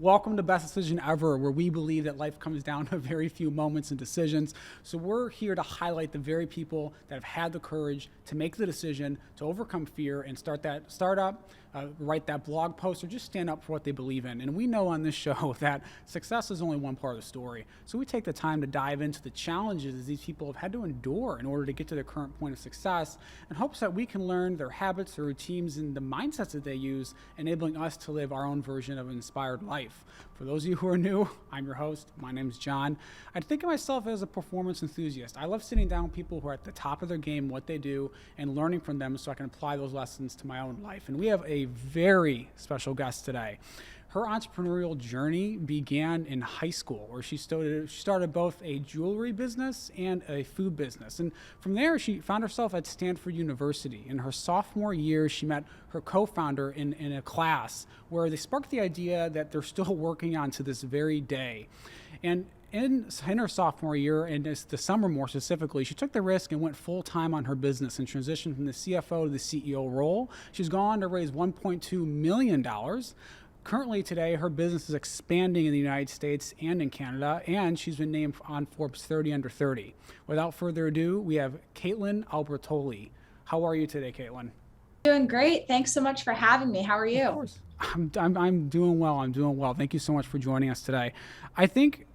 Welcome to Best Decision Ever, where we believe that life comes down to very few moments and decisions. So we're here to highlight the very people that have had the courage to make the decision, to overcome fear and start that startup, write that blog post, or just stand up for what they believe in. And we know on this show that success is only one part of the story. So we take the time to dive into the challenges these people have had to endure in order to get to their current point of success, in hopes that we can learn their habits, their routines, and the mindsets that they use, enabling us to live our own version of an inspired life. For those of you who are new, I'm your host. My name's John. I think of myself as a performance enthusiast. I love sitting down with people who are at the top of their game, what they do, and learning from them so I can apply those lessons to my own life. And we have a very special guest today. Her entrepreneurial journey began in high school, where she started both a jewelry business and a food business. And from there, she found herself at Stanford University. In her sophomore year, she met her co-founder in a class where they sparked the idea that they're still working on to this very day. And in her sophomore year, and the summer more specifically, she took the risk and went full-time on her business and transitioned from the CFO to the CEO role. She's gone on to raise $1.2 million. Currently today, her business is expanding in the United States and in Canada, and she's been named on Forbes 30 Under 30. Without further ado, we have Kaitlyn Albertoli. How are you today, Kaitlyn? Doing great. Thanks so much for having me. How are you? Of course. I'm doing well. I'm doing well. Thank you so much for joining us today. I think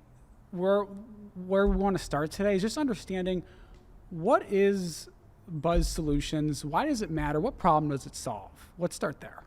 where we want to start today is just understanding, what is BuzzSolutions? Why does it matter? What problem does it solve? Let's start there.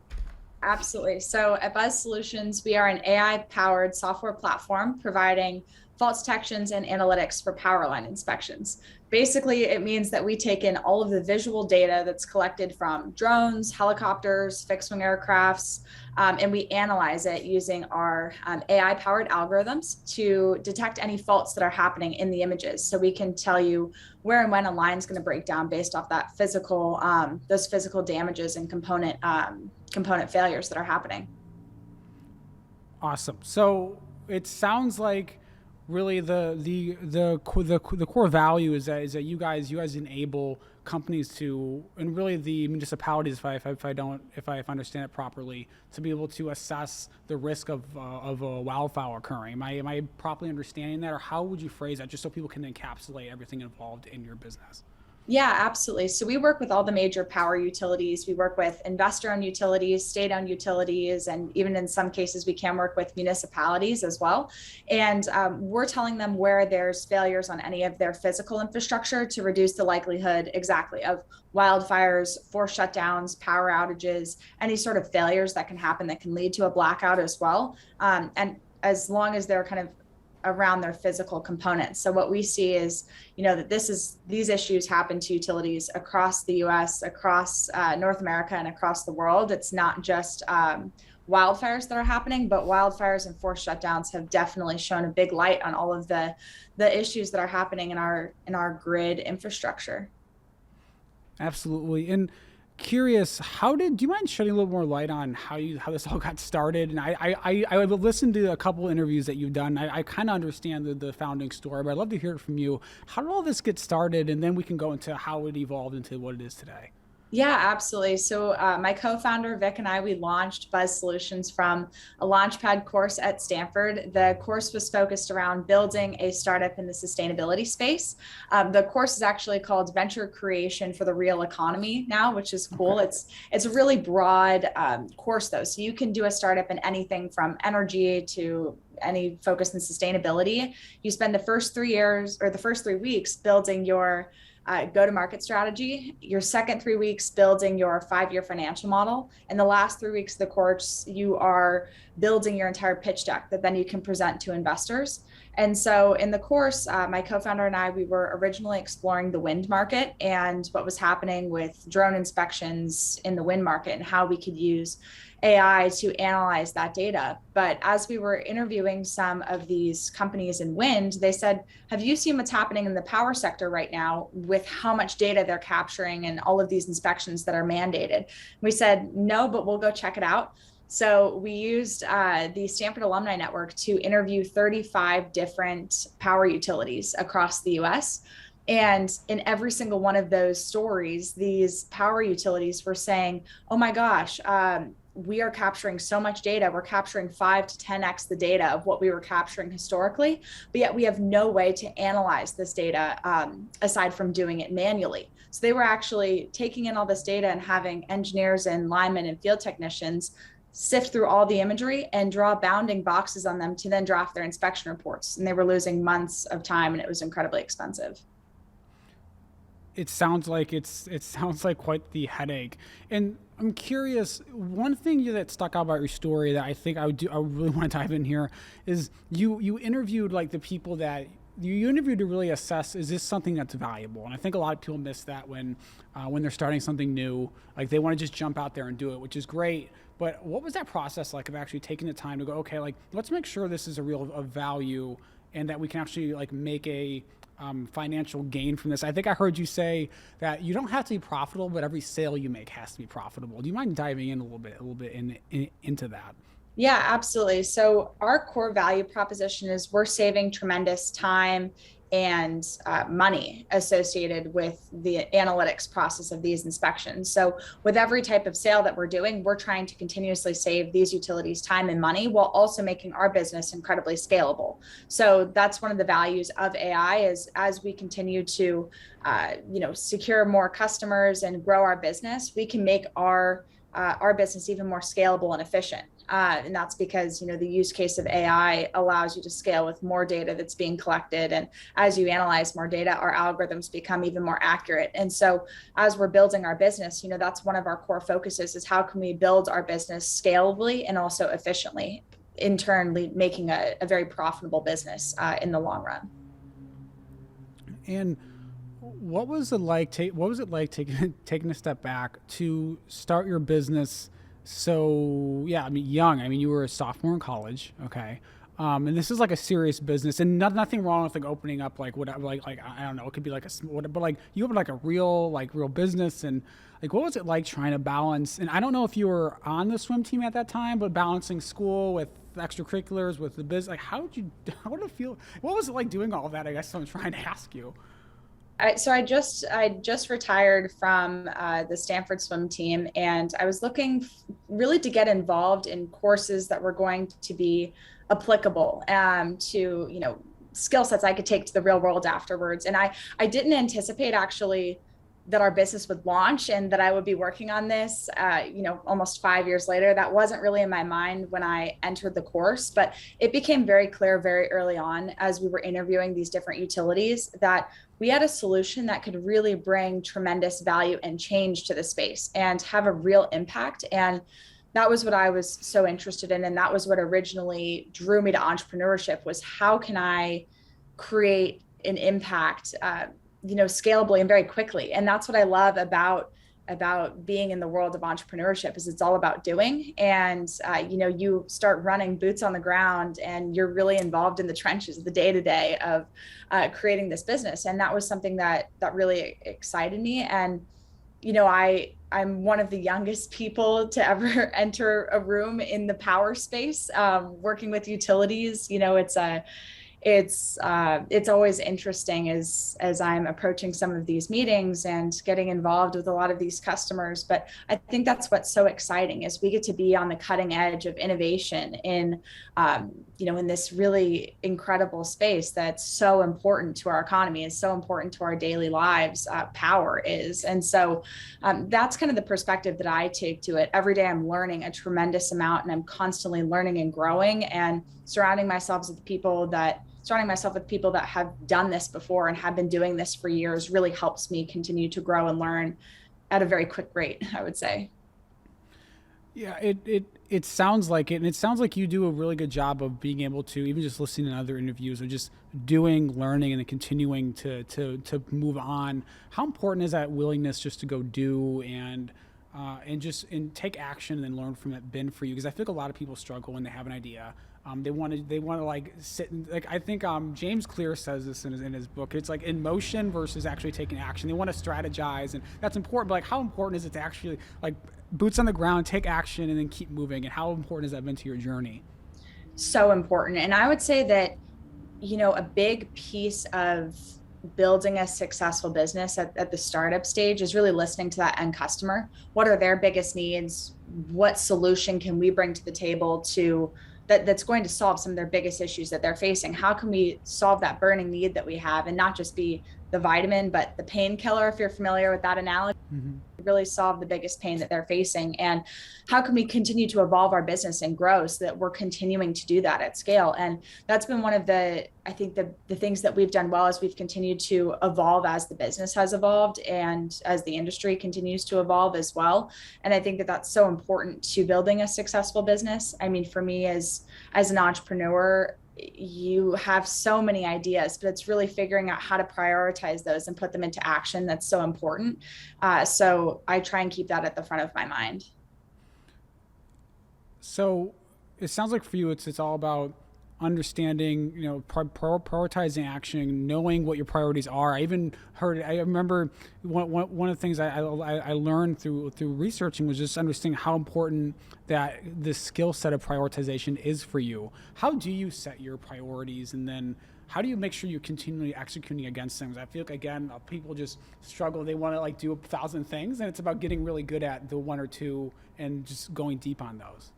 Absolutely. So at BuzzSolutions, we are an AI-powered software platform providing fault detections and analytics for power line inspections. Basically, it means that we take in all of the visual data that's collected from drones, helicopters, fixed-wing aircrafts, and we analyze it using our AI-powered algorithms to detect any faults that are happening in the images. So we can tell you where and when a line is going to break down based off that those physical damages and component failures that are happening. Awesome. So it sounds like really the core value is that you guys enable companies to, and really the municipalities, if I understand it properly, to be able to assess the risk of a wildfire occurring. Am I properly understanding that, or how would you phrase that, just so people can encapsulate everything involved in your business? Yeah, absolutely. So we work with all the major power utilities. We work with investor-owned utilities, state-owned utilities, and even in some cases, we can work with municipalities as well. And we're telling them where there's failures on any of their physical infrastructure to reduce the likelihood exactly of wildfires, forced shutdowns, power outages, any sort of failures that can happen that can lead to a blackout as well. And as long as they're kind of around their physical components. So what we see is, that these issues happen to utilities across the US, across North America, and across the world. It's not just wildfires that are happening, but wildfires and forced shutdowns have definitely shown a big light on all of the issues that are happening in our grid infrastructure. Absolutely. And curious, do you mind shedding a little more light on how this all got started? And I listened to a couple interviews that you've done. I kind of understand the founding story, but I'd love to hear it from you. How did all this get started? And then we can go into how it evolved into what it is today. Yeah, absolutely. So my co-founder, Vic, and I, we launched BuzzSolutions from a Launchpad course at Stanford. The course was focused around building a startup in the sustainability space. The course is actually called Venture Creation for the Real Economy now, which is cool. Okay. It's a really broad course, though. So you can do a startup in anything from energy to any focus in sustainability. You spend the first 3 years or the first 3 weeks building your go-to-market strategy, your second 3 weeks building your 5-year financial model, and the last 3 weeks of the course, you are building your entire pitch deck that then you can present to investors. And so in the course, my co-founder and I, we were originally exploring the wind market and what was happening with drone inspections in the wind market and how we could use AI to analyze that data. But as we were interviewing some of these companies in wind, they said, have you seen what's happening in the power sector right now with how much data they're capturing and all of these inspections that are mandated? We said, no, but we'll go check it out. So we used the Stanford Alumni Network to interview 35 different power utilities across the US. And in every single one of those stories, these power utilities were saying, oh my gosh, we are capturing so much data. We're capturing 5 to 10x the data of what we were capturing historically, but yet we have no way to analyze this data aside from doing it manually. So they were actually taking in all this data and having engineers and linemen and field technicians sift through all the imagery and draw bounding boxes on them to then draft their inspection reports. And they were losing months of time, and it was incredibly expensive. It sounds like it sounds like quite the headache. And I'm curious, one thing that stuck out about your story that I think I really want to dive in here is you interviewed like the people that you interviewed to really assess, is this something that's valuable? And I think a lot of people miss that when they're starting something new, like they want to just jump out there and do it, which is great. But what was that process like of actually taking the time to go, okay, like let's make sure this is of value and that we can actually like make a financial gain from this? I think I heard you say that you don't have to be profitable, but every sale you make has to be profitable. Do you mind diving in a little bit into that? Yeah, absolutely. So our core value proposition is we're saving tremendous time and money associated with the analytics process of these inspections. So with every type of sale that we're doing, we're trying to continuously save these utilities time and money while also making our business incredibly scalable. So that's one of the values of AI is as we continue to secure more customers and grow our business, we can make our business even more scalable and efficient. And that's because, the use case of AI allows you to scale with more data that's being collected. And as you analyze more data, our algorithms become even more accurate. And so as we're building our business, that's one of our core focuses is how can we build our business scalably and also efficiently, in turn making a very profitable business in the long run. And what was it like taking a step back to start your business? So yeah, I mean, young. I mean, you were a sophomore in college, okay, and this is like a serious business, and nothing wrong with like opening up like what like I don't know, it could be like but like you opened like a real business, and like what was it like trying to balance? And I don't know if you were on the swim team at that time, but balancing school with extracurriculars with the business, like how did it feel? What was it like doing all of that? I guess I'm trying to ask you. So I just retired from the Stanford swim team, and I was looking really to get involved in courses that were going to be applicable to skill sets I could take to the real world afterwards. And I didn't anticipate actually that our business would launch and that I would be working on this, almost 5 years later. That wasn't really in my mind when I entered the course, but it became very clear very early on as we were interviewing these different utilities that we had a solution that could really bring tremendous value and change to the space and have a real impact. And that was what I was so interested in. And that was what originally drew me to entrepreneurship was how can I create an impact scalably and very quickly. And that's what I love about being in the world of entrepreneurship is it's all about doing. And, you start running boots on the ground and you're really involved in the trenches, the day-to-day of creating this business. And that was something that really excited me. And, I'm one of the youngest people to ever enter a room in the power space, working with utilities. It's always interesting as I'm approaching some of these meetings and getting involved with a lot of these customers. But I think that's what's so exciting is we get to be on the cutting edge of innovation in this really incredible space that's so important to our economy, is so important to our daily lives. Power is. And so that's kind of the perspective that I take to it. Every day I'm learning a tremendous amount and I'm constantly learning and growing and surrounding myself with people that have done this before and have been doing this for years really helps me continue to grow and learn at a very quick rate, I would say. Yeah, it sounds like it. And it sounds like you do a really good job of being able to, even just listening to other interviews or just doing, learning, and then continuing to move on. How important is that willingness just to go do and take action and then learn from it been for you? Because I think a lot of people struggle when they have an idea. They want to like sit and like, I think James Clear says this in his book. It's like in motion versus actually taking action. They want to strategize, and that's important. But like, how important is it to actually like boots on the ground, take action, and then keep moving? And how important has that been to your journey? So important. And I would say that, a big piece of building a successful business at the startup stage is really listening to that end customer. What are their biggest needs? What solution can we bring to the table that's going to solve some of their biggest issues that they're facing? How can we solve that burning need that we have, and not just be the vitamin, but the painkiller, if you're familiar with that analogy? Mm-hmm. Really solve the biggest pain that they're facing, and how can we continue to evolve our business and grow so that we're continuing to do that at scale. And that's been one of the things that we've done well, is we've continued to evolve as the business has evolved and as the industry continues to evolve as well. And I think that that's so important to building a successful business. I mean, for me as an entrepreneur, you have so many ideas, but it's really figuring out how to prioritize those and put them into action that's so important. So I try and keep that at the front of my mind. So it sounds like for you, it's all about understanding, prioritizing action, knowing what your priorities are. I remember one of the things I learned through researching was just understanding how important that this skill set of prioritization is for you. How do you set your priorities, and then how do you make sure you're continually executing against things? I feel like, again, people just struggle. They want to do 1,000 things, and it's about getting really good at the one or two and just going deep on those.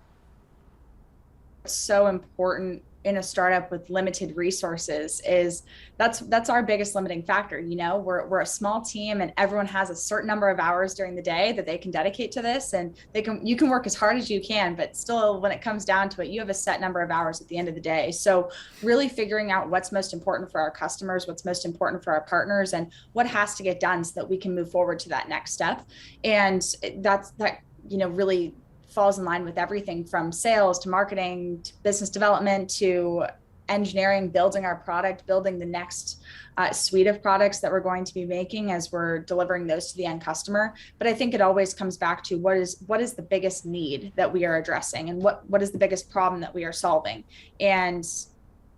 So important in a startup with limited resources is that's our biggest limiting factor. We're a small team, and everyone has a certain number of hours during the day that they can dedicate to this, and you can work as hard as you can, but still, when it comes down to it, you have a set number of hours at the end of the day. So really figuring out what's most important for our customers, what's most important for our partners, and what has to get done so that we can move forward to that next step. And that really falls in line with everything from sales to marketing to business development to engineering, building our product, building the next suite of products that we're going to be making as we're delivering those to the end customer. But I think it always comes back to what is the biggest need that we are addressing, and what is the biggest problem that we are solving, and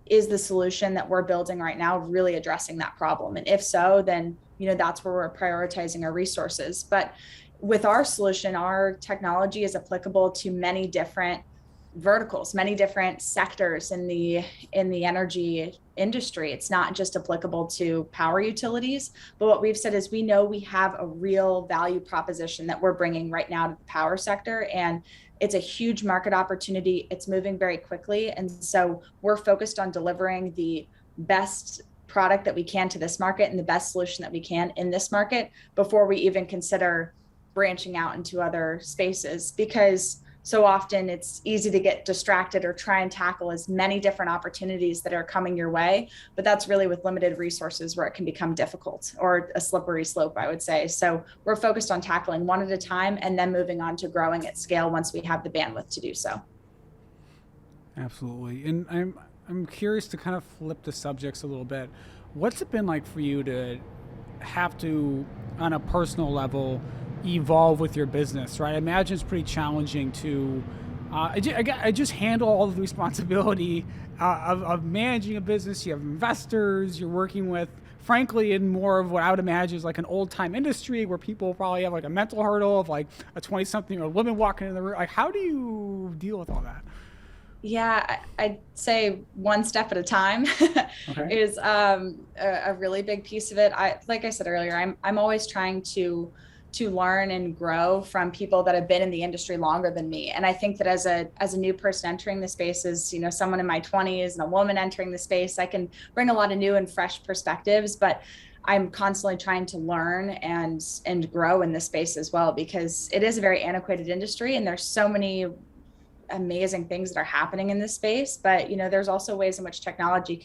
is the solution that we're building right now really addressing that problem? And if so, then that's where we're prioritizing our resources. But with our solution, our technology is applicable to many different verticals, many different sectors in the energy industry. It's not just applicable to power utilities, but what we've said is we know we have a real value proposition that we're bringing right now to the power sector, and it's a huge market opportunity. It's moving very quickly, and so we're focused on delivering the best product that we can to this market and the best solution that we can in this market before we even consider branching out into other spaces, because so often it's easy to get distracted or try and tackle as many different opportunities that are coming your way. But that's really with limited resources where it can become difficult, or a slippery slope, I would say. So we're focused on tackling one at a time and then moving on to growing at scale once we have the bandwidth to do so. Absolutely. And I'm curious to kind of flip the subjects a little bit. What's it been like for you to have to, on a personal level, evolve with your business, right? I imagine it's pretty challenging to I just handle all of the responsibility of managing a business. You have investors, you're working with, frankly, in more of what I would imagine is like an old time industry where people probably have like a mental hurdle of like a 20-something-year-old woman walking in the room. Like, how do you deal with all that? Yeah, I'd say one step at a time Okay. is a really big piece of it. Like I said earlier, I'm always trying to learn and grow from people that have been in the industry longer than me. And I think that as a new person entering the space, as someone in my 20s and a woman entering the space, I can bring a lot of new and fresh perspectives, but I'm constantly trying to learn and grow in this space as well, because it is a very antiquated industry and there's so many amazing things that are happening in this space. But there's also ways in which technology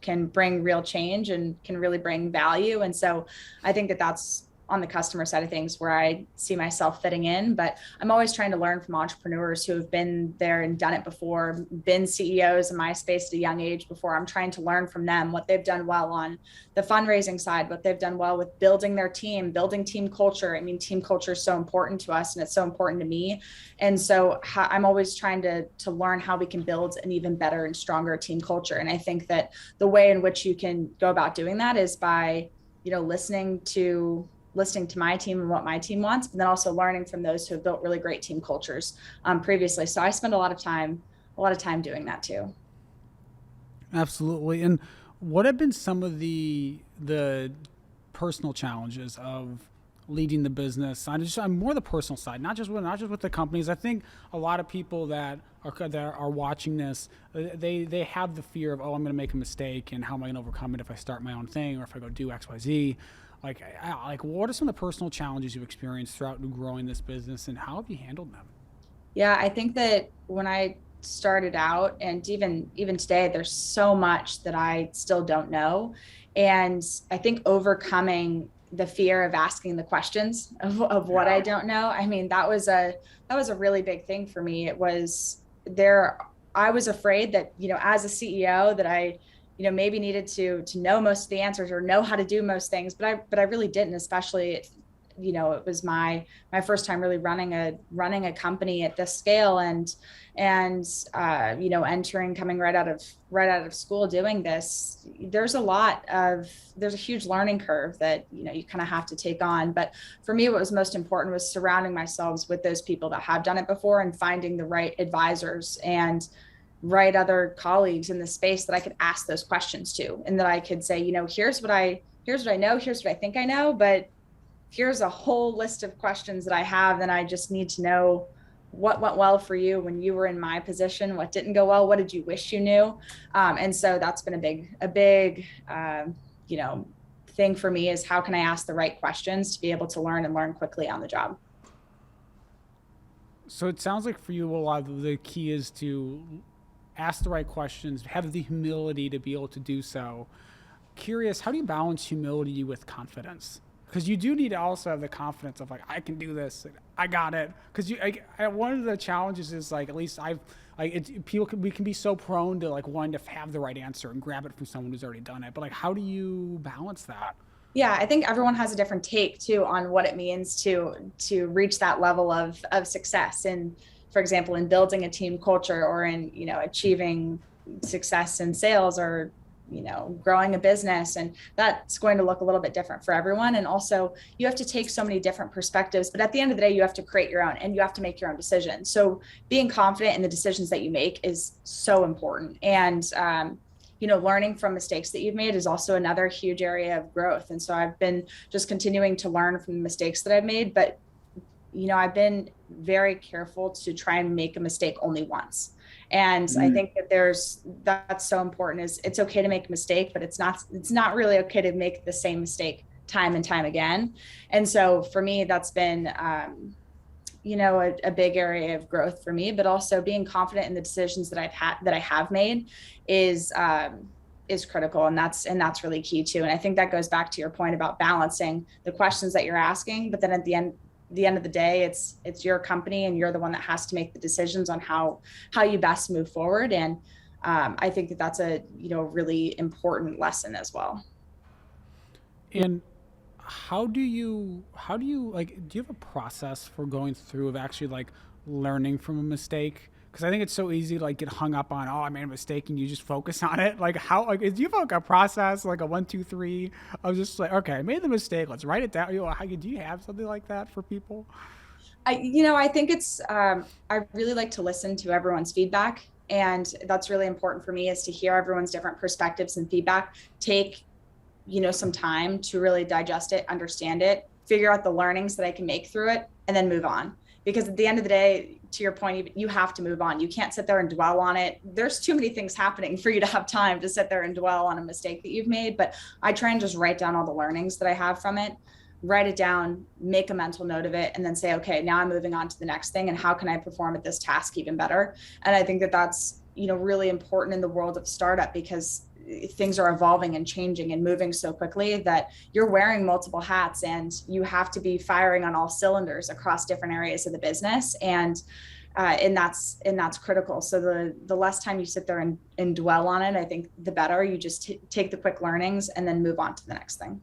can bring real change and can really bring value. And so I think that that's on the customer side of things where I see myself fitting in. But I'm always trying to learn from entrepreneurs who have been there and done it before, been CEOs in my space at a young age before. I'm trying to learn from them what they've done well on the fundraising side, what they've done well with building their team, building team culture. I mean, team culture is so important to us and it's so important to me. And so I'm always trying to learn how we can build an even better and stronger team culture. And I think that the way in which you can go about doing that is by, listening to my team and what my team wants, but then also learning from those who have built really great team cultures previously. So I spend a lot of time doing that too. Absolutely. And What have been some of the personal challenges of leading the business? I'm more the personal side, not just with the companies. I think a lot of people that are watching this, they have the fear of, oh, I'm going to make a mistake, and how am I going to overcome it if I start my own thing or if I go do X, Y, Z. Like, what are some of the personal challenges you've experienced throughout growing this business, and how have you handled them? Yeah, I think that when I started out, and even today, there's so much that I still don't know. And I think overcoming the fear of asking the questions of what I don't know. I mean, that was a really big thing for me. It was there. I was afraid that, as a CEO, that I, maybe needed to know most of the answers or know how to do most things, but I really didn't, especially, it was my first time really running a company at this scale, and coming right out of school doing this. There's a huge learning curve that you kind of have to take on. But for me, what was most important was surrounding myself with those people that have done it before, and finding the right advisors and right other colleagues in the space that I could ask those questions to, and that I could say, here's what I know, here's what I think I know, but here's a whole list of questions that I have, and I just need to know what went well for you when you were in my position, what didn't go well, what did you wish you knew. And so that's been a big thing for me, is how can I ask the right questions to be able to learn quickly on the job. So it sounds like for you, a lot of the key is to ask the right questions, have the humility to be able to do so. Curious, how do you balance humility with confidence? Because you do need to also have the confidence of, like, I can do this, I got it. Because one of the challenges is, like, at least we can be so prone to, like, wanting to have the right answer and grab it from someone who's already done it. But, like, how do you balance that? Yeah, I think everyone has a different take too on what it means to reach that level of success. And for example, in building a team culture, or in achieving success in sales, or growing a business. And that's going to look a little bit different for everyone. And also, you have to take so many different perspectives, but at the end of the day, you have to create your own, and you have to make your own decisions. So being confident in the decisions that you make is so important. And learning from mistakes that you've made is also another huge area of growth. And so I've been just continuing to learn from the mistakes that I've made, but I've been very careful to try and make a mistake only once. And I think that that's so important. Is it's okay to make a mistake, but it's not really okay to make the same mistake time and time again. And so for me, that's been, a big area of growth for me, but also being confident in the decisions that I have made is critical. And that's really key too. And I think that goes back to your point about balancing the questions that you're asking, but then at the end of the day, it's your company, and you're the one that has to make the decisions on how you best move forward. And I think that that's a really important lesson as well. And how do you like, do you have a process for going through of actually, like, learning from a mistake? Because I think it's so easy to, like, get hung up on, oh, I made a mistake, and you just focus on it. Like, do you have, like, a process, like a 1, 2, 3 of just like, okay, I made the mistake, let's write it down. Do you have something like that for people? I think I really like to listen to everyone's feedback. And that's really important for me, is to hear everyone's different perspectives and feedback, take, some time to really digest it, understand it, figure out the learnings that I can make through it, and then move on. Because at the end of the day, to your point, you have to move on. You can't sit there and dwell on it. There's too many things happening for you to have time to sit there and dwell on a mistake that you've made. But I try and just write down all the learnings that I have from it, write it down, make a mental note of it, and then say, okay, now I'm moving on to the next thing, and how can I perform at this task even better? And I think that that's, really important in the world of startup, because things are evolving and changing and moving so quickly that you're wearing multiple hats, and you have to be firing on all cylinders across different areas of the business. And that's critical. So the less time you sit there and dwell on it, I think the better. You just take the quick learnings and then move on to the next thing.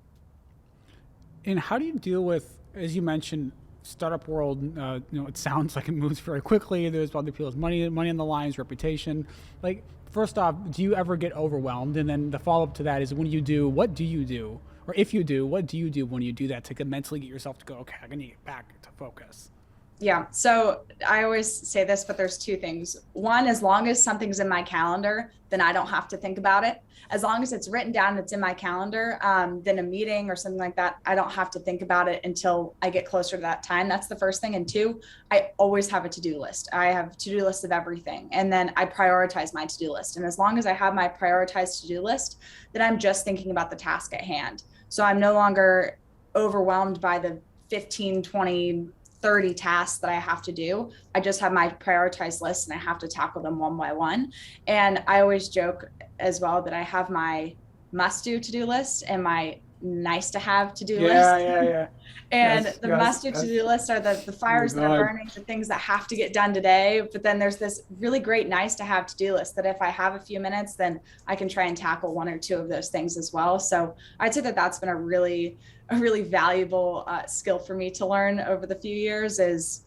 And how do you deal with, as you mentioned, startup world? It sounds like it moves very quickly. There's other people's money on the lines, reputation. Like, first off, do you ever get overwhelmed? And then the follow up to that is, when you do, what do you do? Or if you do, what do you do when you do that to mentally get yourself to go, okay, I'm gonna get back to focus? Yeah. So I always say this, but there's two things. One, as long as something's in my calendar, then I don't have to think about it. As long as it's written down, it's in my calendar, then a meeting or something like that, I don't have to think about it until I get closer to that time. That's the first thing. And two, I always have a to-do list. I have a to-do list of everything. And then I prioritize my to-do list. And as long as I have my prioritized to-do list, then I'm just thinking about the task at hand. So I'm no longer overwhelmed by the 15, 20, 30 tasks that I have to do. I just have my prioritized list and I have to tackle them one by one. And I always joke as well that I have my must do to do list and my nice to have to do list. Yeah. And Yes, the yes, must do yes. to do list are the fires that are burning, the things that have to get done today. But then there's this really great nice to have to do list that if I have a few minutes, then I can try and tackle one or two of those things as well. So I'd say that that's been a really valuable skill for me to learn over the few years is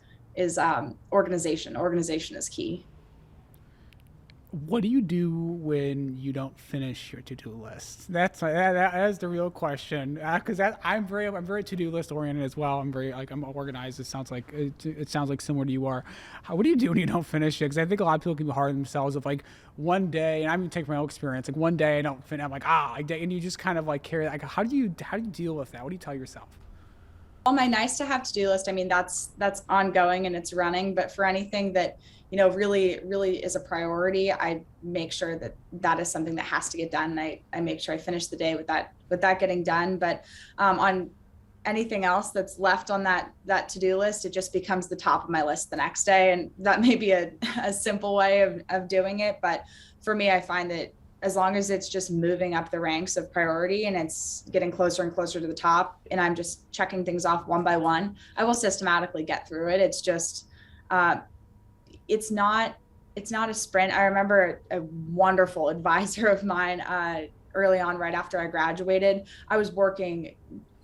organization. Organization is key. What do you do when you don't finish your to-do list? That is the real question. Because I'm very to-do list oriented as well. I'm organized. It sounds like similar to you are. What do you do when you don't finish it? Because I think a lot of people can be hard on themselves. If like one day, and I'm gonna take my own experience. Like one day I don't finish, I'm like and you just kind of like carry. Like how do you deal with that? What do you tell yourself? Well, my nice to have to-do list, I mean, that's ongoing and it's running, but for anything that, really is a priority, I make sure that that is something that has to get done. And I make sure I finish the day with that getting done. But on anything else that's left on that to-do list, it just becomes the top of my list the next day. And that may be a simple way of doing it. But for me, I find that as long as it's just moving up the ranks of priority and it's getting closer and closer to the top and I'm just checking things off one by one, I will systematically get through it. It's just, it's not a sprint. I remember a wonderful advisor of mine early on, right after I graduated. I was working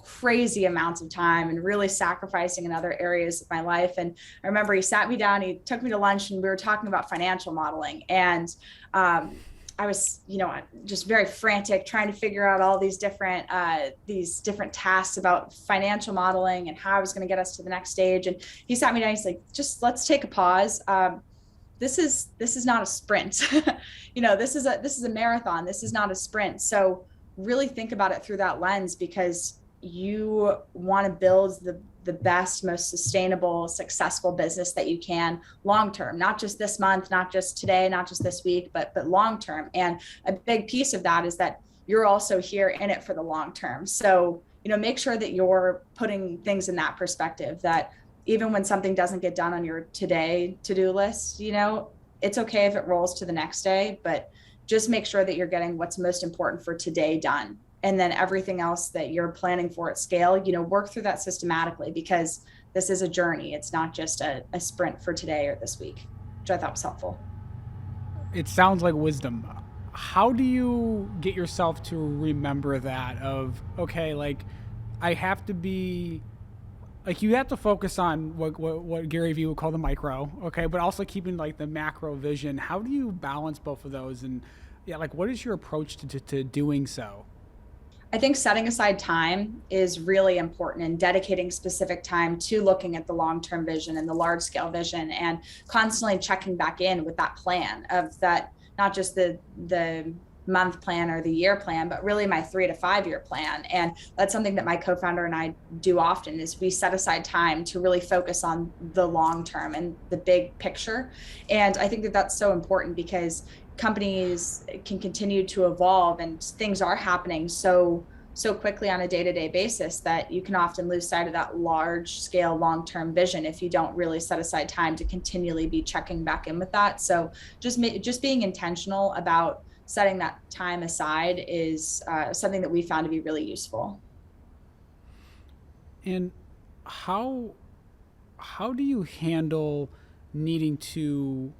crazy amounts of time and really sacrificing in other areas of my life. And I remember he sat me down, he took me to lunch and we were talking about financial modeling. And I was, just very frantic trying to figure out all these different tasks about financial modeling and how I was going to get us to the next stage. And he sat me down, he's like, just let's take a pause. This is not a sprint. This is a marathon. This is not a sprint. So really think about it through that lens, because you want to build the best, most sustainable, successful business that you can long term, not just this month, not just today, not just this week, but long term. And a big piece of that is that you're also here in it for the long term. So, make sure that you're putting things in that perspective, that even when something doesn't get done on your today to-do list, it's okay if it rolls to the next day, but just make sure that you're getting what's most important for today done. And then everything else that you're planning for at scale, work through that systematically, because this is a journey. It's not just a sprint for today or this week, which I thought was helpful. It sounds like wisdom. How do you get yourself to remember that of, okay, like I have to be, like you have to focus on what Gary Vee would call the micro, okay, but also keeping like the macro vision. How do you balance both of those? And like what is your approach to doing so? I think setting aside time is really important, and dedicating specific time to looking at the long-term vision and the large-scale vision, and constantly checking back in with that plan of that, not just the month plan or the year plan, but really my 3 to 5 year plan. And that's something that my co-founder and I do often, is we set aside time to really focus on the long term and the big picture. And I think that that's so important, because companies can continue to evolve and things are happening so quickly on a day-to-day basis that you can often lose sight of that large scale long-term vision if you don't really set aside time to continually be checking back in with that. So just being intentional about setting that time aside is something that we found to be really useful. And how do you handle needing to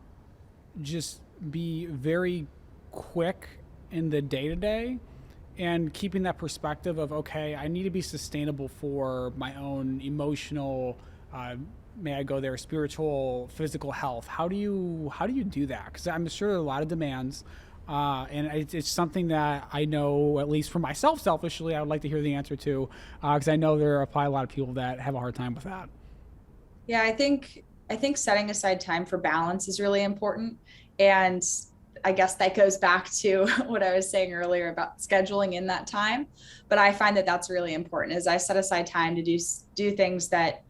just be very quick in the day-to-day and keeping that perspective of, okay, I need to be sustainable for my own emotional, may I go there, spiritual, physical health? How do you do that? Because I'm sure there are a lot of demands, and it's something that I know, at least for myself, selfishly, I would like to hear the answer to, because I know there are probably a lot of people that have a hard time with that. Yeah, I think setting aside time for balance is really important. And I guess that goes back to what I was saying earlier about scheduling in that time. But I find that that's really important is I set aside time to do things that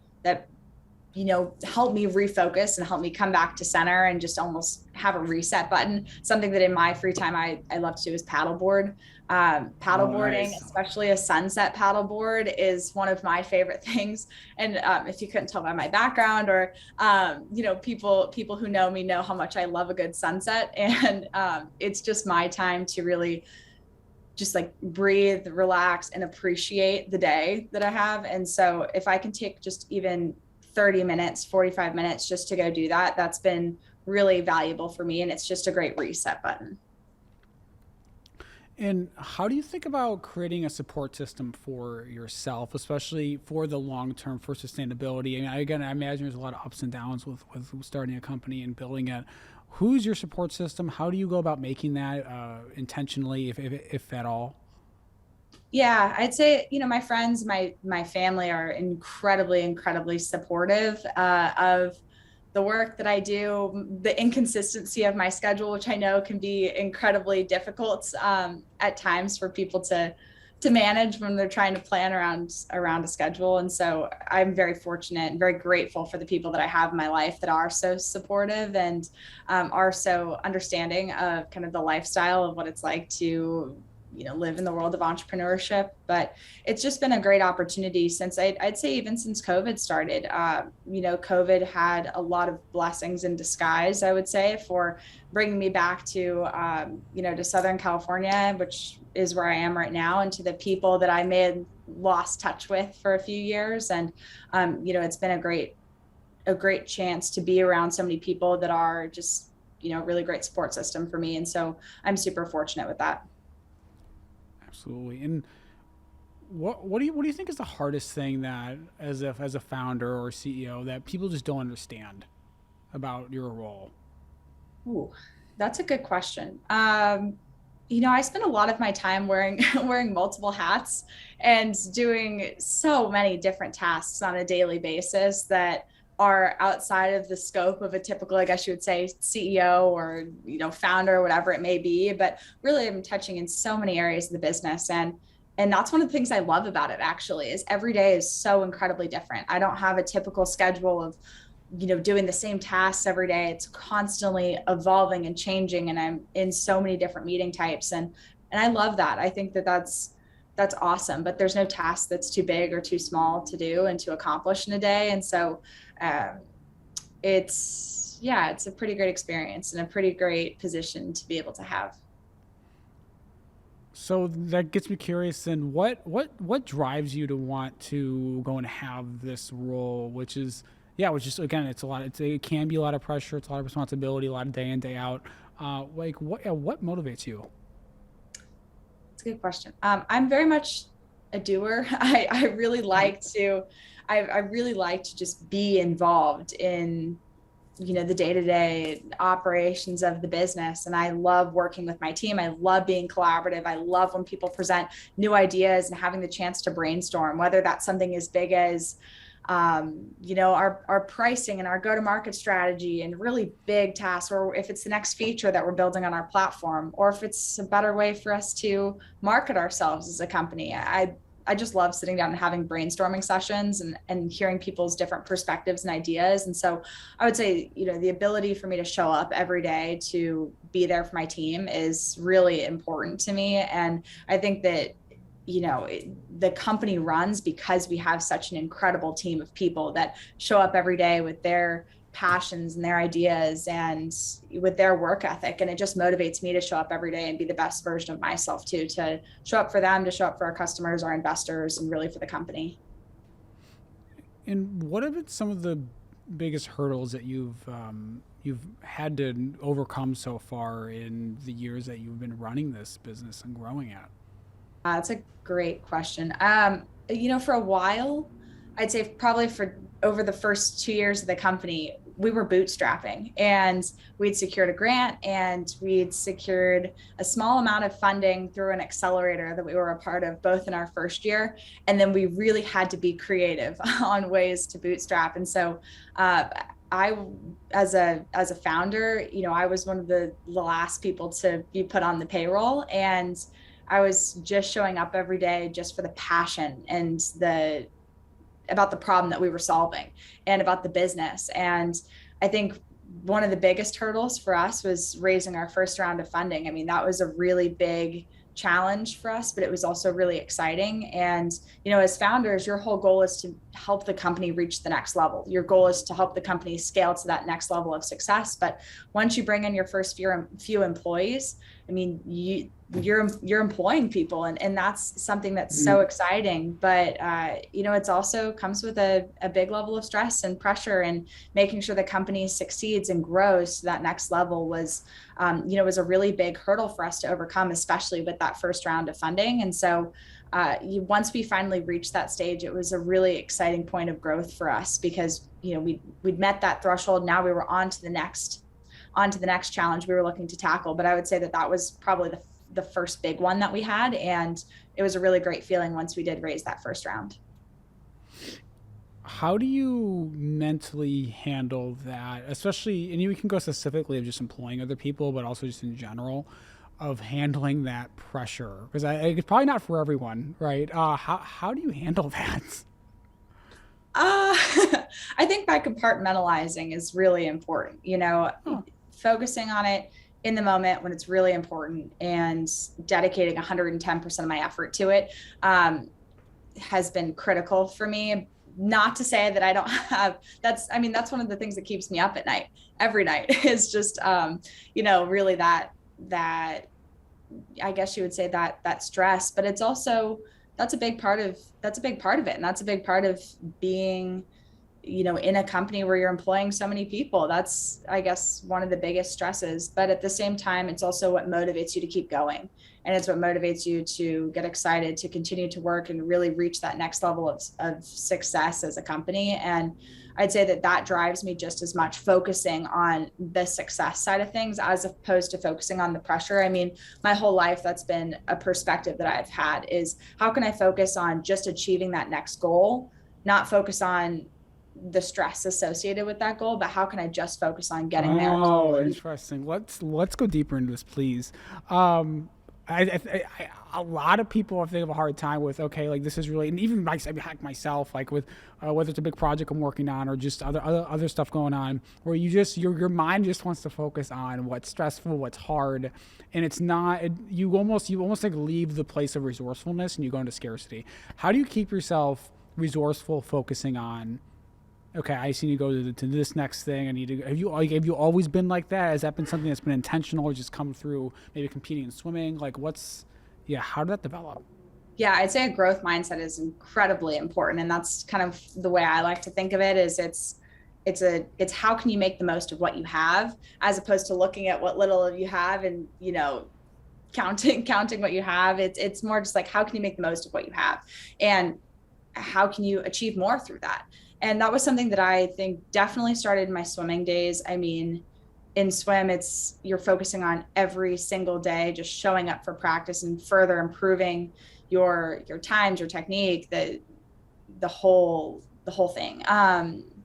help me refocus and help me come back to center and just almost have a reset button. Something that in my free time I love to do is paddleboard. Oh, Paddleboarding, nice. especially a sunset paddleboard, is one of my favorite things. And if you couldn't tell by my background, or people who know me know how much I love a good sunset, and it's just my time to really just like breathe, relax, and appreciate the day that I have. And so if I can take just even 30 minutes, 45 minutes just to go do that, that's been really valuable for me. And it's just a great reset button. And how do you think about creating a support system for yourself, especially for the long term, for sustainability? I mean, again, I imagine there's a lot of ups and downs with starting a company and building it. Who's your support system? How do you go about making that intentionally, if at all? Yeah, I'd say, my friends, my family are incredibly supportive of the work that I do, the inconsistency of my schedule, which I know can be incredibly difficult at times for people to manage when they're trying to plan around a schedule. And so I'm very fortunate and very grateful for the people that I have in my life that are so supportive and are so understanding of kind of the lifestyle of what it's like to live in the world of entrepreneurship. But it's just been a great opportunity since I'd say even since COVID started. COVID had a lot of blessings in disguise, I would say, for bringing me back to Southern California, which is where I am right now, and to the people that I may have lost touch with for a few years. And it's been a great chance to be around so many people that are just really great support system for me. And so I'm super fortunate with that. Absolutely. And what do you think is the hardest thing that as a founder or CEO that people just don't understand about your role? Ooh, that's a good question. I spend a lot of my time wearing wearing multiple hats and doing so many different tasks on a daily basis that are outside of the scope of a typical, I guess you would say, CEO or founder, whatever it may be. But really, I'm touching in so many areas of the business, and that's one of the things I love about it. Actually, is every day is so incredibly different. I don't have a typical schedule of doing the same tasks every day. It's constantly evolving and changing, and I'm in so many different meeting types, and I love that. I think that that's awesome. But there's no task that's too big or too small to do and to accomplish in a day. And so um, it's a pretty great experience and a pretty great position to be able to have. So that gets me curious. Then, what drives you to want to go and have this role, which is, yeah, which is, again, it's a lot. It can be a lot of pressure. It's a lot of responsibility, a lot of day in, day out. Like what motivates you? It's a good question. I'm very much a doer. I really like to, I really like to just be involved in the day-to-day operations of the business. And I love working with my team. I love being collaborative. I love when people present new ideas and having the chance to brainstorm, whether that's something as big as our pricing and our go-to-market strategy and really big tasks, or if it's the next feature that we're building on our platform, or if it's a better way for us to market ourselves as a company. I just love sitting down and having brainstorming sessions and hearing people's different perspectives and ideas. And so I would say, the ability for me to show up every day to be there for my team is really important to me. And I think that the company runs because we have such an incredible team of people that show up every day with their passions and their ideas and with their work ethic. And it just motivates me to show up every day and be the best version of myself too, to show up for them, to show up for our customers, our investors, and really for the company. And what have been some of the biggest hurdles that you've had to overcome so far in the years that you've been running this business and growing it? That's a great question. For a while, I'd say probably for over the first 2 years of the company, we were bootstrapping, and we'd secured a grant and we'd secured a small amount of funding through an accelerator that we were a part of both in our first year. And then we really had to be creative on ways to bootstrap. And so I, as a founder, I was one of the last people to be put on the payroll, and I was just showing up every day just for the passion and about the problem that we were solving and about the business. And I think one of the biggest hurdles for us was raising our first round of funding. I mean, that was a really big challenge for us, but it was also really exciting. And, as founders, your whole goal is to help the company reach the next level. Your goal is to help the company scale to that next level of success. But once you bring in your first few employees, I mean, you're employing people, and that's something that's so exciting. But it's also comes with a big level of stress and pressure, and making sure the company succeeds and grows to that next level was a really big hurdle for us to overcome, especially with that first round of funding. And so once we finally reached that stage, it was a really exciting point of growth for us, because we'd met that threshold. Now we were on to the next challenge we were looking to tackle. But I would say that was probably the first big one that we had, and it was a really great feeling once we did raise that first round. How do you mentally handle that, especially, and you can go specifically of just employing other people, but also just in general of handling that pressure? Because it's probably not for everyone, right? How do you handle that? I think by compartmentalizing is really important, focusing on it in the moment when it's really important and dedicating 110% of my effort to it has been critical for me. Not to say that I don't have, that's one of the things that keeps me up at night, every night, is just, really that I guess you would say that stress, but it's also, that's a big part of it. And that's a big part of being, in a company where you're employing so many people. That's, I guess, one of the biggest stresses. But at the same time, it's also what motivates you to keep going. And it's what motivates you to get excited, to continue to work and really reach that next level of success as a company. And I'd say that drives me just as much, focusing on the success side of things as opposed to focusing on the pressure. I mean, my whole life, that's been a perspective that I've had, is how can I focus on just achieving that next goal, not focus on the stress associated with that goal, but how can I just focus on getting there? Oh, interesting. Let's go deeper into this, please. A lot of people I think have a hard time with, okay, like this is really, and even myself, like with whether it's a big project I'm working on or just other stuff going on, where you just your mind just wants to focus on what's stressful, what's hard, and it's not. You almost like leave the place of resourcefulness and you go into scarcity. How do you keep yourself resourceful, focusing on, okay, I just need to go to this next thing. I need to. Have you always been like that? Has that been something that's been intentional, or just come through maybe competing in swimming? Like, how did that develop? Yeah, I'd say a growth mindset is incredibly important, and that's kind of the way I like to think of it. Is it's how can you make the most of what you have, as opposed to looking at what little you have and counting what you have. It's more just like, how can you make the most of what you have, and how can you achieve more through that? And that was something that I think definitely started in my swimming days. I mean, in swim, you're focusing on every single day, just showing up for practice and further improving your times, your technique, the whole thing.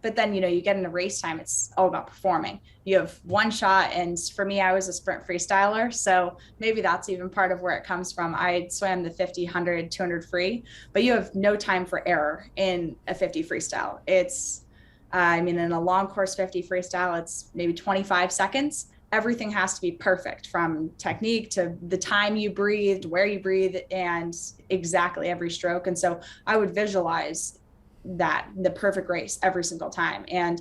But then, you get into race time, it's all about performing. You have one shot. And for me, I was a sprint freestyler. So maybe that's even part of where it comes from. I swam the 50, 100, 200 free, but you have no time for error in a 50 freestyle. It's, in a long course 50 freestyle, it's maybe 25 seconds. Everything has to be perfect, from technique to the time you breathed, where you breathe, and exactly every stroke. And so I would visualize the perfect race every single time. And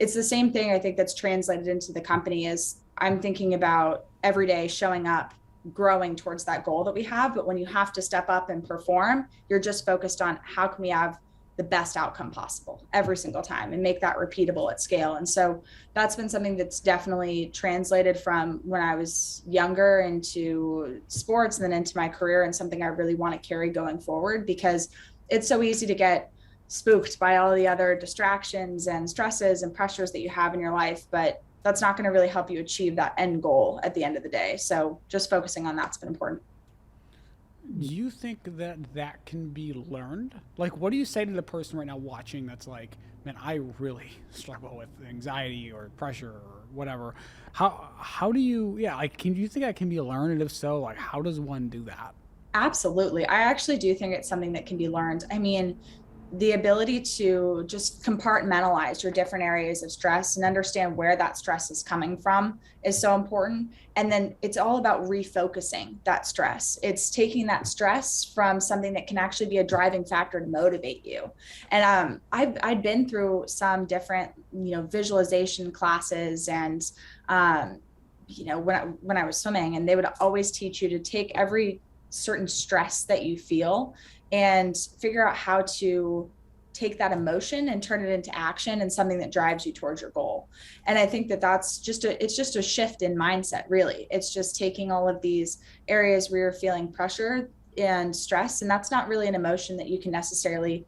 it's the same thing I think that's translated into the company. Is I'm thinking about every day showing up, growing towards that goal that we have. But when you have to step up and perform, you're just focused on how can we have the best outcome possible every single time and make that repeatable at scale. And so that's been something that's definitely translated from when I was younger into sports and then into my career, and something I really want to carry going forward, because it's so easy to get spooked by all the other distractions and stresses and pressures that you have in your life, but that's not going to really help you achieve that end goal at the end of the day. So just focusing on that's been important. Do you think that that can be learned? Like, what do you say to the person right now watching that's like, man, I really struggle with anxiety or pressure or whatever. How do you, yeah, like, can you think that can be learned? And if so, like, how does one do that? Absolutely. I actually do think it's something that can be learned. I mean, the ability to just compartmentalize your different areas of stress and understand where that stress is coming from is so important. And then it's all about refocusing that stress. It's taking that stress from something that can actually be a driving factor to motivate you. And I've been through some different, visualization classes and, when I was swimming, and they would always teach you to take every certain stress that you feel and figure out how to take that emotion and turn it into action and something that drives you towards your goal. And I think that it's just a shift in mindset, really. It's just taking all of these areas where you're feeling pressure and stress, and that's not really an emotion that you can necessarily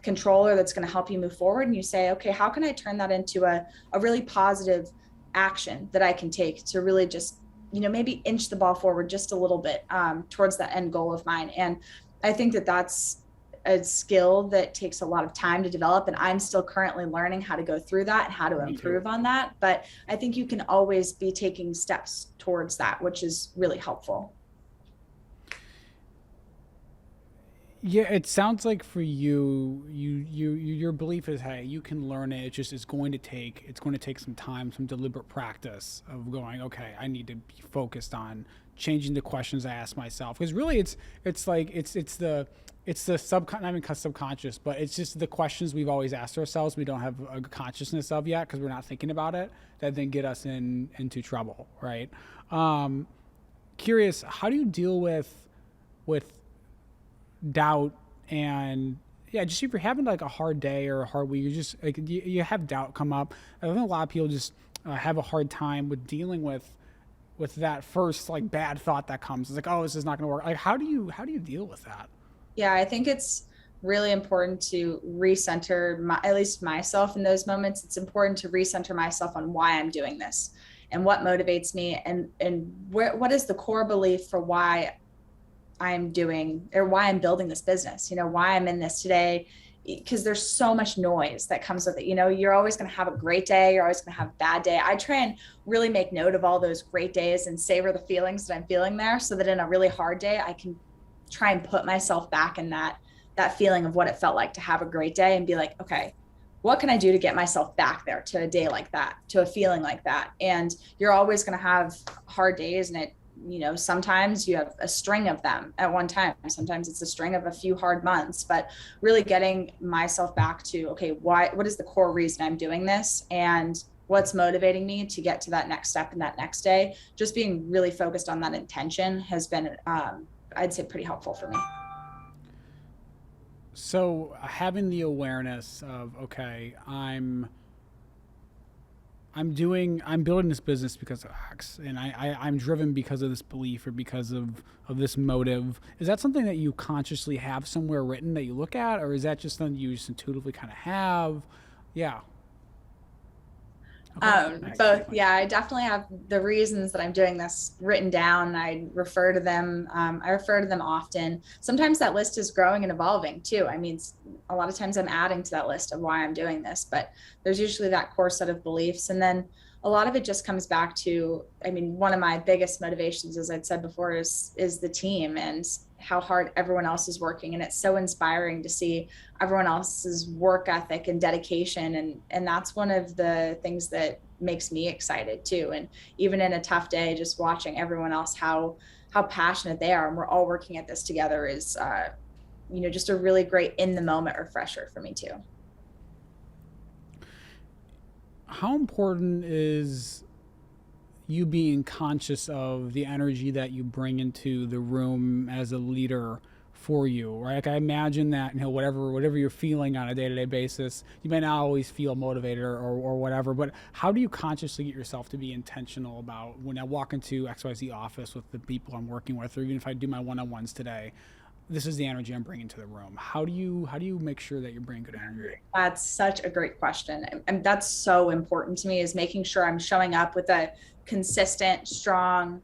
control or that's going to help you move forward. And you say, okay, how can I turn that into a really positive action that I can take to really just, maybe inch the ball forward just a little bit towards that end goal of mine. And I think that that's a skill that takes a lot of time to develop. And I'm still currently learning how to go through that and how to improve on that. But I think you can always be taking steps towards that, which is really helpful. Yeah, it sounds like for you, your belief is, hey, you can learn it. It's going to take some time, some deliberate practice of going, okay, I need to be focused on changing the questions I ask myself. Because really, it's the not even subconscious, but it's just the questions we've always asked ourselves. We don't have a consciousness of yet because we're not thinking about it. That then get us into trouble, right? Curious, how do you deal with doubt and just if you're having like a hard day or a hard week, you just like you have doubt come up. I think a lot of people just have a hard time with dealing with that first like bad thought that comes. It's like, oh, this is not going to work. Like, how do you deal with that? Yeah, I think it's really important to recenter at least myself in those moments. It's important to recenter myself on why I'm doing this and what motivates me and what is the core belief for why I'm doing or why I'm building this business, why I'm in this today, because there's so much noise that comes with it. You're always going to have a great day. You're always going to have a bad day. I try and really make note of all those great days and savor the feelings that I'm feeling there so that in a really hard day, I can try and put myself back in that feeling of what it felt like to have a great day and be like, okay, what can I do to get myself back there to a day like that, to a feeling like that? And you're always going to have hard days, and sometimes you have a string of them at one time. Sometimes it's a string of a few hard months, but really getting myself back to, okay, what is the core reason I'm doing this? And what's motivating me to get to that next step and that next day? Just being really focused on that intention has been, I'd say, pretty helpful for me. So having the awareness of, okay, I'm building this business because of X, and I'm driven because of this belief or because of this motive. Is that something that you consciously have somewhere written that you look at, or is that just something you just intuitively kind of have? Yeah. Okay. Both. Yeah, I definitely have the reasons that I'm doing this written down. I refer to them. I refer to them often. Sometimes that list is growing and evolving too. I mean, a lot of times I'm adding to that list of why I'm doing this, but there's usually that core set of beliefs. And then a lot of it just comes back to, one of my biggest motivations, as I'd said before, is the team and how hard everyone else is working. And it's so inspiring to see everyone else's work ethic and dedication. And that's one of the things that makes me excited too. And even in a tough day, just watching everyone else, how passionate they are. And we're all working at this together is, just a really great in the moment refresher for me too. How important is you being conscious of the energy that you bring into the room as a leader for you, right? Like I imagine that, whatever you're feeling on a day-to-day basis, you may not always feel motivated or whatever, but how do you consciously get yourself to be intentional about when I walk into XYZ office with the people I'm working with, or even if I do my one-on-ones today, this is the energy I'm bringing to the room? How do you make sure that you're bringing good energy? That's such a great question. And that's so important to me, is making sure I'm showing up with a consistent, strong,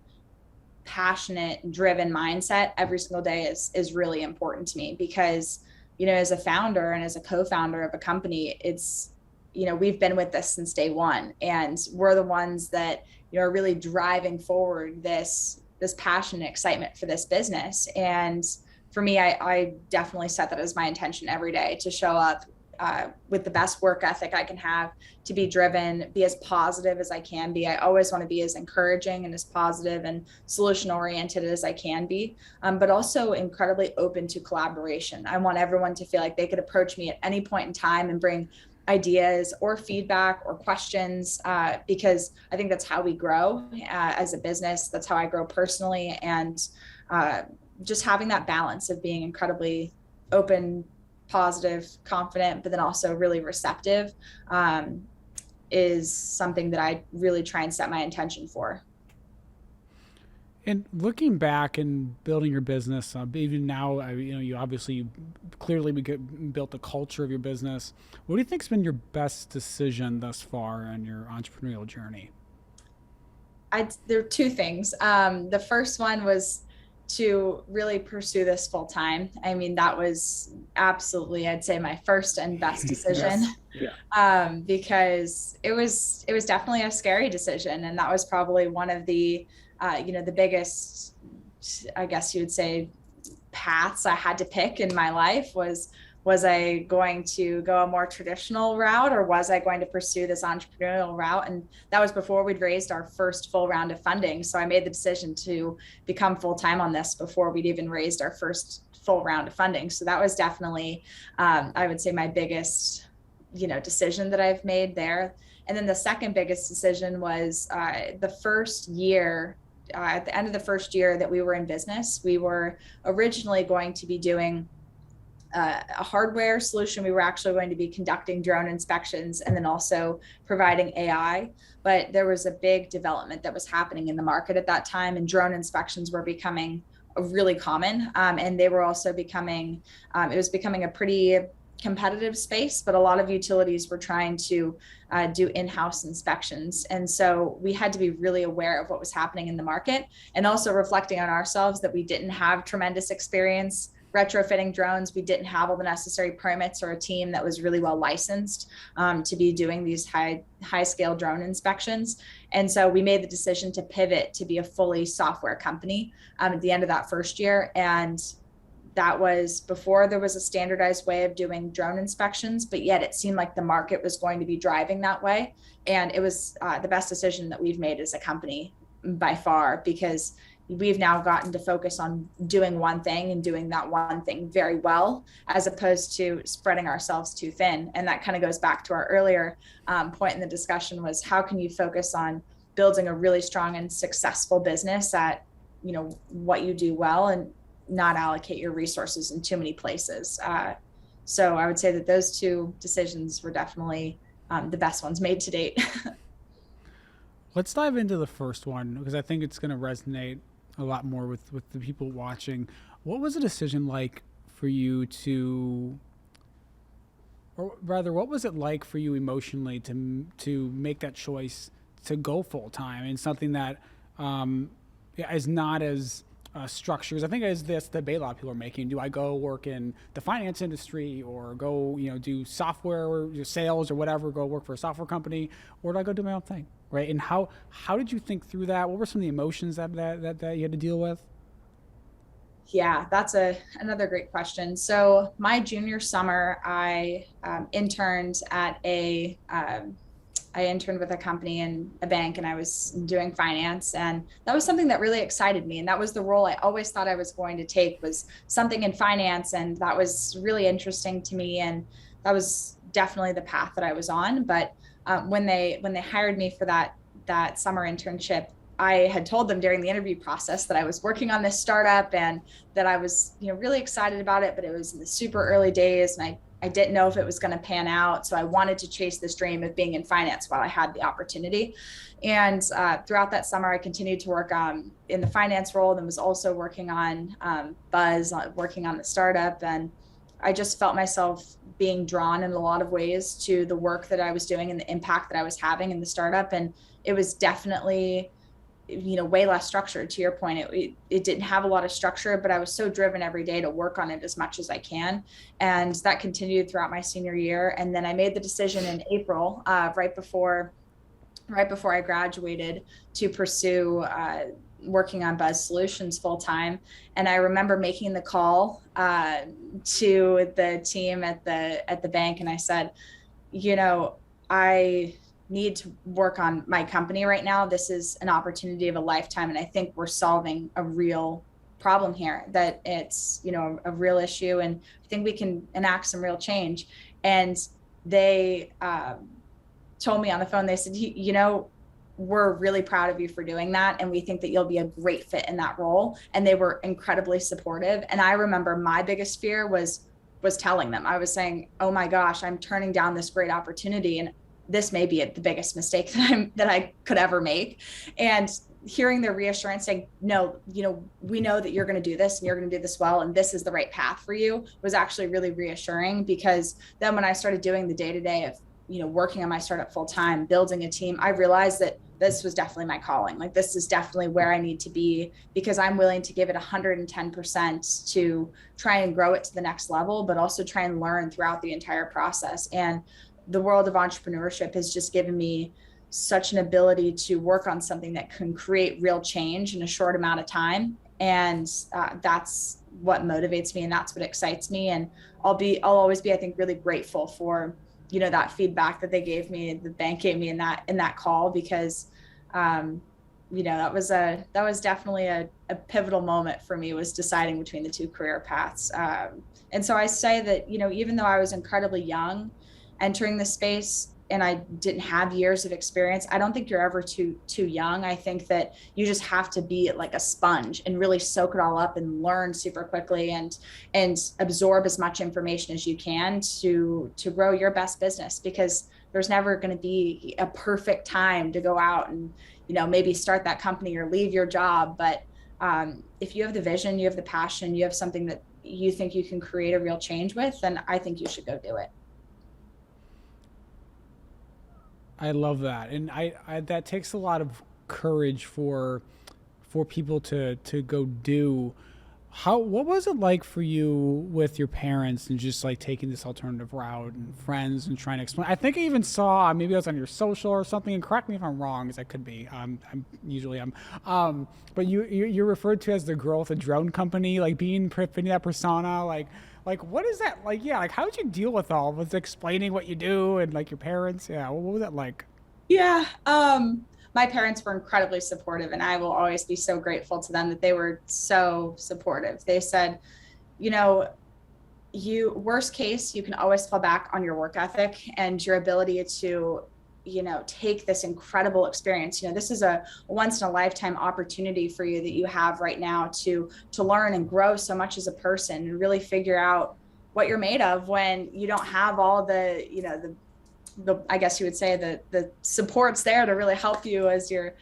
passionate, driven mindset every single day is really important to me, because, as a founder and as a co-founder of a company, it's, we've been with this since day one, and we're the ones that, are really driving forward this passion and excitement for this business. And for me, I definitely set that as my intention every day, to show up with the best work ethic I can have, to be driven, be as positive as I can be. I always want to be as encouraging and as positive and solution oriented as I can be, but also incredibly open to collaboration. I want everyone to feel like they could approach me at any point in time and bring ideas or feedback or questions, because I think that's how we grow as a business. That's how I grow personally. And just having that balance of being incredibly open, positive, confident, but then also really receptive, is something that I really try and set my intention for. And looking back and building your business, even now, you obviously clearly built the culture of your business. What do you think's been your best decision thus far in your entrepreneurial journey? There are two things. The first one was to really pursue this full time. I mean, that was absolutely, I'd say, my first and best decision. Yes. Yeah. Because it was definitely a scary decision, and that was probably one of the the biggest, I guess you would say, paths I had to pick in my life. Was I going to go a more traditional route, or was I going to pursue this entrepreneurial route? And that was before we'd raised our first full round of funding. So I made the decision to become full-time on this before we'd even raised our first full round of funding. So that was definitely, I would say, my biggest, decision that I've made there. And then the second biggest decision was the first year. At the end of the first year that we were in business, we were originally going to be doing a hardware solution. We were actually going to be conducting drone inspections and then also providing AI. But there was a big development that was happening in the market at that time, and drone inspections were becoming really common. And they were also becoming, it was becoming a pretty competitive space, but a lot of utilities were trying to do in-house inspections. And so we had to be really aware of what was happening in the market, and also reflecting on ourselves that we didn't have tremendous experience retrofitting drones. We didn't have all the necessary permits or a team that was really well licensed to be doing these high scale drone inspections. And so we made the decision to pivot to be a fully software company at the end of that first year. And that was before there was a standardized way of doing drone inspections, but yet it seemed like the market was going to be driving that way. And it was the best decision that we've made as a company by far, because we've now gotten to focus on doing one thing and doing that one thing very well, as opposed to spreading ourselves too thin. And that kind of goes back to our earlier point in the discussion, was how can you focus on building a really strong and successful business at, what you do well, and not allocate your resources in too many places. So I would say that those two decisions were definitely the best ones made to date. Let's dive into the first one, because I think it's going to resonate a lot more with the people watching. What was the decision like for you or rather, what was it like for you emotionally to make that choice to go full time in something that is not as structures? I think is this debate a lot of people are making. Do I go work in the finance industry, or go, do software or sales or whatever, go work for a software company, or do I go do my own thing? Right. And how did you think through that? What were some of the emotions that you had to deal with? Yeah, that's another great question. So my junior summer, I interned with a company in a bank, and I was doing finance, and that was something that really excited me. And that was the role I always thought I was going to take, was something in finance. And that was really interesting to me. And that was definitely the path that I was on. But when they hired me for that summer internship, I had told them during the interview process that I was working on this startup and that I was, really excited about it, but it was in the super early days, and I I didn't know if it was going to pan out. So I wanted to chase this dream of being in finance while I had the opportunity. And throughout that summer, I continued to work in the finance role, and was also working on Buzz, working on the startup. And I just felt myself being drawn in a lot of ways to the work that I was doing and the impact that I was having in the startup. And it was definitely, way less structured. To your point, it didn't have a lot of structure, but I was so driven every day to work on it as much as I can. And that continued throughout my senior year. And then I made the decision in April, right before I graduated, to pursue working on BuzzSolutions full time. And I remember making the call to the team at the bank, and I said, I need to work on my company right now. This is an opportunity of a lifetime, and I think we're solving a real problem here, that it's a real issue, and I think we can enact some real change. And they told me on the phone, they said, we're really proud of you for doing that, and we think that you'll be a great fit in that role. And they were incredibly supportive. And I remember my biggest fear was telling them. I was saying, oh my gosh, I'm turning down this great opportunity, and this may be the biggest mistake that I could ever make. And hearing their reassurance saying, no, we know that you're going to do this, and you're going to do this well, and this is the right path for you, was actually really reassuring. Because then when I started doing the day-to-day of working on my startup full time, building a team, I realized that this was definitely my calling. Like, this is definitely where I need to be, because I'm willing to give it 110% to try and grow it to the next level, but also try and learn throughout the entire process. And the world of entrepreneurship has just given me such an ability to work on something that can create real change in a short amount of time. And that's what motivates me, and that's what excites me. And I'll always be, I think, really grateful for that feedback that they gave me, the bank gave me in that call, because that was definitely a pivotal moment for me, was deciding between the two career paths. And so I say that, even though I was incredibly young entering the space and I didn't have years of experience, I don't think you're ever too young. I think that you just have to be like a sponge and really soak it all up and learn super quickly and absorb as much information as you can to grow your best business, because there's never going to be a perfect time to go out and, maybe start that company or leave your job. But if you have the vision, you have the passion, you have something that you think you can create a real change with, then I think you should go do it. I love that. And I that takes a lot of courage for people to go do. What was it like for you with your parents, and just like taking this alternative route, and friends, and trying to explain? I think I even saw, maybe it was on your social or something, and correct me if I'm wrong, as I could be. But you're referred to as the girl with the drone company, like fitting that persona, like what is that like? Yeah, like how did you deal with all with explaining what you do and like your parents? Yeah, what was that like? Yeah, my parents were incredibly supportive, and I will always be so grateful to them that they were so supportive. They said, worst case, you can always fall back on your work ethic and your ability to take this incredible experience. This is a once in a lifetime opportunity for you that you have right now to learn and grow so much as a person, and really figure out what you're made of when you don't have all the I guess you would say the supports there to really help you as you're,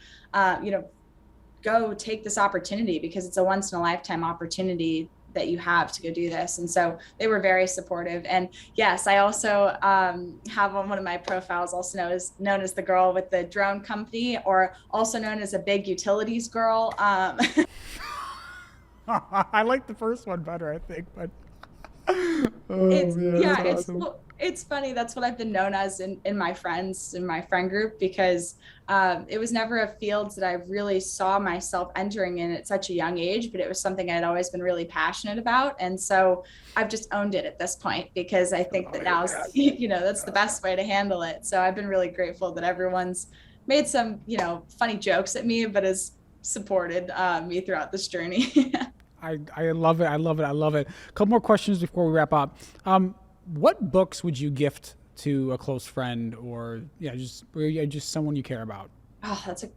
go take this opportunity, because it's a once in a lifetime opportunity that you have to go do this. And so they were very supportive. And yes, I also have on one of my profiles, also known as the girl with the drone company, or also known as a big utilities girl. I like the first one better, I think, but it's funny. That's what I've been known as in my friend group, because it was never a field that I really saw myself entering in at such a young age, but it was something I'd always been really passionate about. And so I've just owned it at this point, because I think that now, that's the best way to handle it. So I've been really grateful that everyone's made some, funny jokes at me, but has supported me throughout this journey. I love it. I love it. I love it. A couple more questions before we wrap up. What books would you gift to a close friend, or just someone you care about? Oh, that's a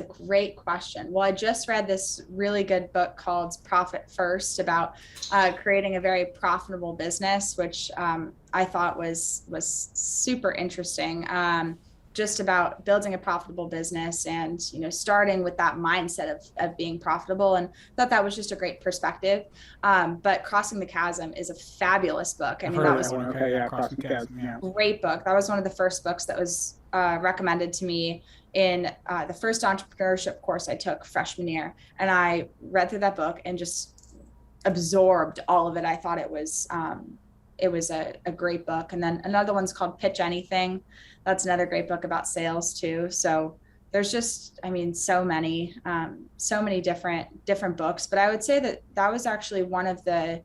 great question. Well, I just read this really good book called Profit First about creating a very profitable business, which I thought was super interesting. Just about building a profitable business and starting with that mindset of being profitable, and thought that was just a great perspective. But Crossing the Chasm is a fabulous book. I I've mean, heard that of was that one. Okay, yeah, Crossing the Chasm. Yeah. a great book. That was one of the first books that was recommended to me in the first entrepreneurship course I took freshman year, and I read through that book and just absorbed all of it. I thought it was a great book. And then another one's called Pitch Anything. That's another great book about sales too. So there's just, I mean, so many different books. But I would say that was actually one of the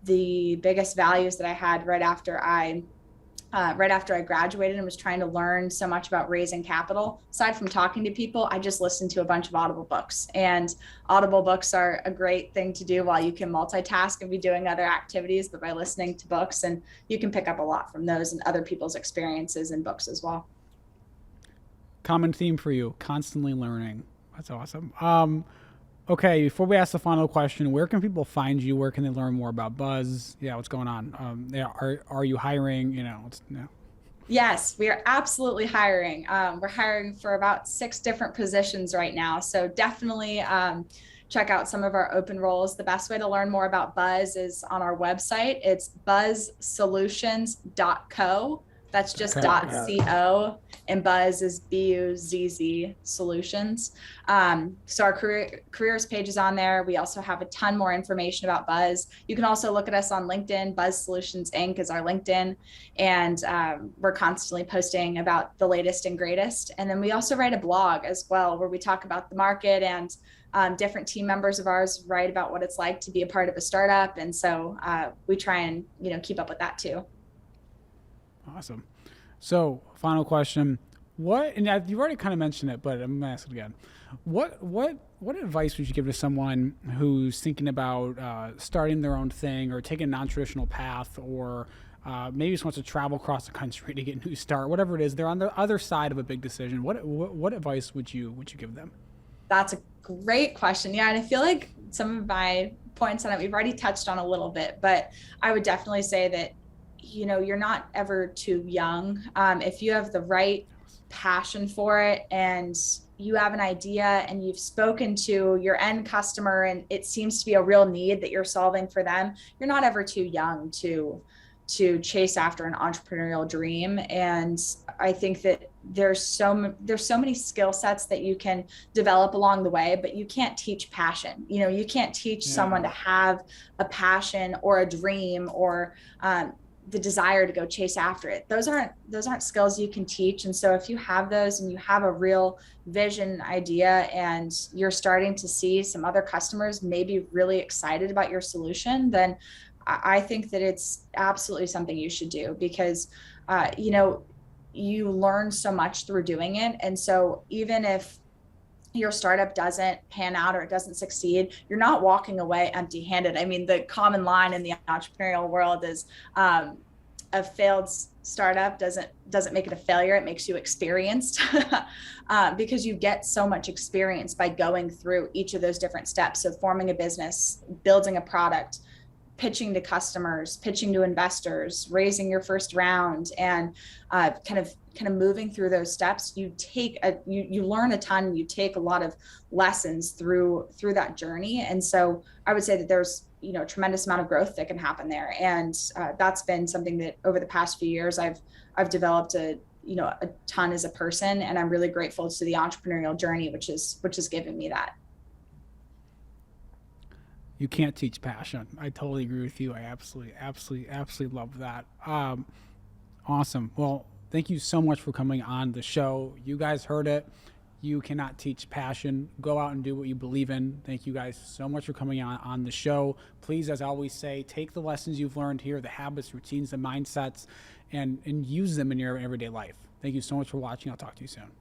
biggest values that I had right after I graduated and was trying to learn so much about raising capital. Aside from talking to people, I just listened to a bunch of Audible books, and Audible books are a great thing to do while you can multitask and be doing other activities, but by listening to books, and you can pick up a lot from those and other people's experiences in books as well. Common theme for you, constantly learning. That's awesome. Okay, before we ask the final question, where can people find you? Where can they learn more about Buzz? Yeah, what's going on? Yeah, are you hiring? Yes, we are absolutely hiring. We're hiring for about 6 different positions right now. So definitely check out some of our open roles. The best way to learn more about Buzz is on our website. It's buzzsolutions.co. That's just Okay. .co, and Buzz is BUZZ Solutions. So our careers page is on there. We also have a ton more information about Buzz. You can also look at us on LinkedIn. Buzz Solutions Inc. is our LinkedIn, and we're constantly posting about the latest and greatest. And then we also write a blog as well, where we talk about the market, and different team members of ours write about what it's like to be a part of a startup. And so we try and keep up with that too. Awesome. So, final question: what? And you've already kind of mentioned it, but I'm gonna ask it again. What advice would you give to someone who's thinking about starting their own thing, or taking a non-traditional path, or maybe just wants to travel across the country to get a new start? Whatever it is, they're on the other side of a big decision. What advice would you give them? That's a great question. Yeah, and I feel like some of my points on it we've already touched on a little bit, but I would definitely say that you're not ever too young. If you have the right passion for it, and you have an idea, and you've spoken to your end customer, and it seems to be a real need that you're solving for them, you're not ever too young to chase after an entrepreneurial dream. And I think that there's so many skill sets that you can develop along the way, but you can't teach passion. You can't teach someone to have a passion or a dream, or the desire to go chase after it. Those aren't skills you can teach. And so if you have those, and you have a real vision idea, and you're starting to see some other customers maybe really excited about your solution, then I think that it's absolutely something you should do, because you learn so much through doing it. And so even if your startup doesn't pan out or it doesn't succeed, you're not walking away empty-handed. I mean, the common line in the entrepreneurial world is a failed startup doesn't make it a failure. It makes you experienced, because you get so much experience by going through each of those different steps. So forming a business, building a product, pitching to customers, pitching to investors, raising your first round, and kind of moving through those steps. You learn a ton. You take a lot of lessons through that journey. And so I would say that there's a tremendous amount of growth that can happen there. And that's been something that over the past few years I've developed a ton as a person, and I'm really grateful to the entrepreneurial journey, which is given me that. You can't teach passion. I totally agree with you. I absolutely love that. Awesome. Well, thank you so much for coming on the show. You guys heard it. You cannot teach passion. Go out and do what you believe in. Thank you guys so much for coming on the show. Please, as I always say, take the lessons you've learned here, the habits, routines, the mindsets, and use them in your everyday life. Thank you so much for watching. I'll talk to you soon.